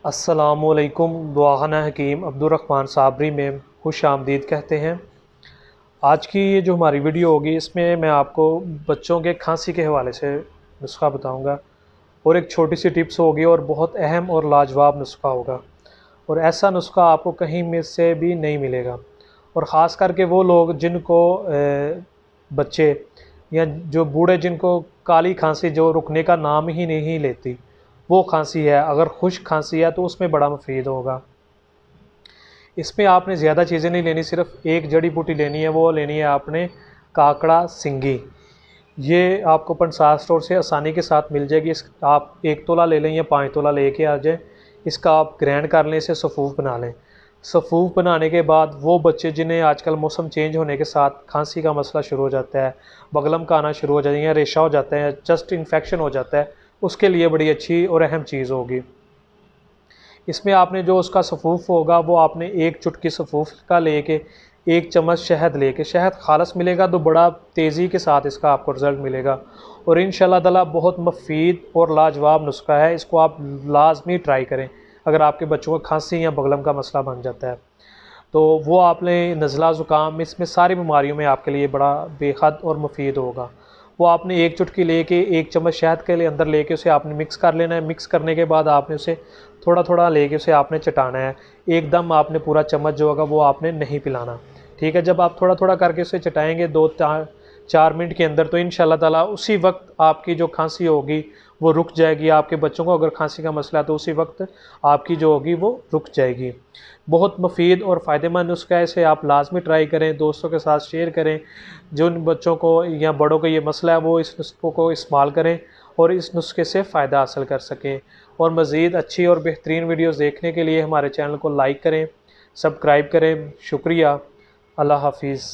अस्सलामुअलैकुम। दवाखाना हकीम अब्दुर साबरी में खुश आमदीद कहते हैं। आज की ये जो हमारी वीडियो होगी इसमें मैं आपको बच्चों के खांसी के हवाले से नुस्खा बताऊंगा और एक छोटी सी टिप्स होगी और बहुत अहम और लाजवाब नुस्खा होगा और ऐसा नुस्खा आपको कहीं में से भी नहीं मिलेगा। और ख़ास करके वो लोग जिनको बच्चे या जो बूढ़े जिनको काली खांसी जो रुकने का नाम ही नहीं लेती वो खांसी है, अगर खुश्क खांसी है तो उसमें बड़ा मुफीद होगा। इसमें आपने ज़्यादा चीज़ें नहीं लेनी, सिर्फ एक जड़ी बूटी लेनी है, वो लेनी है आपने काकड़ा सिंगी। ये आपको पंसार स्टोर से आसानी के साथ मिल जाएगी। इस आप 1 तोला ले लें या 5 तोला लेके आ जाएं। इसका आप ग्राइंड कर लें, इसे सफ़ूफ बना लें। सफ़ूफ बनाने के बाद वो बच्चे जिन्हें आजकल मौसम चेंज होने के साथ खांसी का मसला शुरू हो जाता है, बगलम का आना शुरू हो जाता है या रेशा हो जाता है, चेस्ट इन्फेक्शन हो जाता है, उसके लिए बड़ी अच्छी और अहम चीज़ होगी। इसमें आपने जो उसका सफ़ूफ होगा वो आपने 1 चुटकी सफ़ूफ का लेके 1 चम्मच शहद लेके, शहद खालस मिलेगा तो बड़ा तेज़ी के साथ इसका आपको रिज़ल्ट मिलेगा और इंशाल्लाह ताला बहुत मुफीद और लाजवाब नुस्खा है। इसको आप लाजमी ट्राई करें अगर आपके बच्चों को खांसी या बगलम का मसला बन जाता है तो वो आपने नज़ला ज़ुकाम इसमें सारी बीमारियों में आपके लिए बड़ा बेहद और मुफीद होगा। वो आपने 1 चुटकी लेके 1 चम्मच शहद के लिए अंदर लेके उसे आपने मिक्स कर लेना है। मिक्स करने के बाद आपने उसे थोड़ा थोड़ा लेके उसे आपने चटाना है। एकदम आपने पूरा चम्मच जो होगा वो आपने नहीं पिलाना, ठीक है। जब आप थोड़ा थोड़ा करके उसे चटाएंगे 2-4 मिनट के अंदर तो इंशाल्लाह ताला उसी वक्त आपकी जो खांसी होगी वो रुक जाएगी। आपके बच्चों को अगर खांसी का मसला है तो उसी वक्त आपकी जो होगी वो रुक जाएगी। बहुत मुफीद और फ़ायदेमंद नुस्खा है, इसे आप लाजमी ट्राई करें, दोस्तों के साथ शेयर करें। जिन बच्चों को या बड़ों को ये मसला है वो इस नुस्खे को इस्तेमाल करें और इस नुस्खे से फ़ायदा हासिल कर सकें। और मज़ीद अच्छी और बेहतरीन वीडियोज़ देखने के लिए हमारे चैनल को लाइक करें, सब्सक्राइब करें। शुक्रिया। अल्लाह हाफिज़।